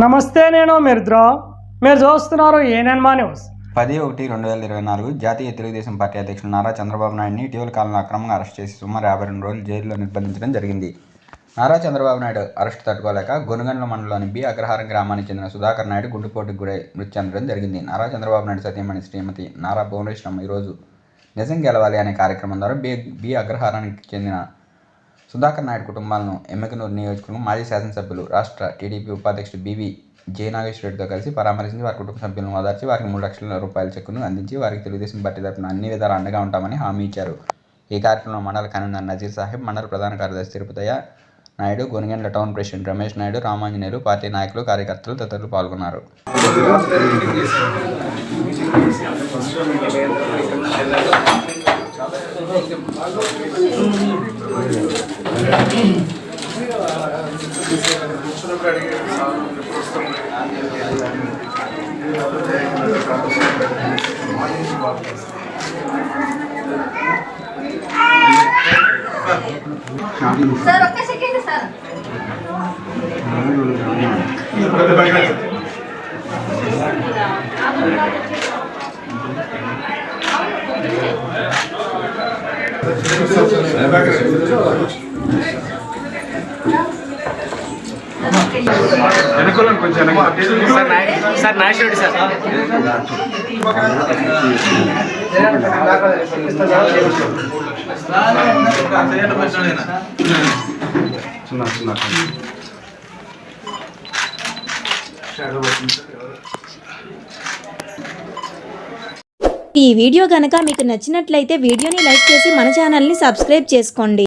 నమస్తే, నేను మిర్ద్రా. మీరు చూస్తున్నారు ఏఎన్ఎన్ న్యూస్. 10/1/2024 జాతీయ తెలుగుదేశం పార్టీ అధ్యక్షులు నారా చంద్రబాబు నాయుడిని ఇటీవల కాలంలో అక్రమంగా అరెస్ట్ చేసి సుమారు 52 రోజులు జైలులో నిర్బంధించడం జరిగింది. నారా చంద్రబాబు నాయుడు అరెస్టు తట్టుకోలేక గొనుగండ్ల మండలంలోని బి అగ్రహారం గ్రామానికి చెందిన సుధాకర్ నాయుడు గుండెపోటుకు గురై మృతి చెందడం జరిగింది. నారా చంద్రబాబు నాయుడు సతీమణి శ్రీమతి నారా భువనేశ్వరమ్మ ఈరోజు నిజం గెలవాలి అనే కార్యక్రమం ద్వారా బి అగ్రహారానికి చెందిన సుధాకర్ నాయుడు కుటుంబాలను ఎమ్మెకనూరు నియోజకవర్గం మాజీ శాసనసభ్యులు, రాష్ట్ర టీడీపీ ఉపాధ్యక్షుడు బివి జయనాగేశ్వరరెడ్డితో కలిసి పరామర్శించి వారి కుటుంబ సభ్యులను ఓదార్చి వారికి 3 లక్షల రూపాయల చెక్కును అందించి వారికి తెలుగుదేశం పార్టీ తరఫున అన్ని విధాలు అండగా ఉంటామని హామీ ఇచ్చారు. ఈ కార్యక్రమంలో మండల కన్వీనర్ నజీర్ సాహెబ్, మండల ప్రధాన కార్యదర్శి Tirupathaiah Naidu, Gonigandla town president Ramesh Naidu, Ramanjaneyulu, party నాయకులు, కార్యకర్తలు తదితరులు పాల్గొన్నారు. సార్ ఒక్క second sir. Sir Nageswara Reddy sir ఈ వీడియో గనక మీకు నచ్చినట్లయితే వీడియోని లైక్ చేసి మన ఛానల్ని సబ్స్క్రైబ్ చేసుకోండి.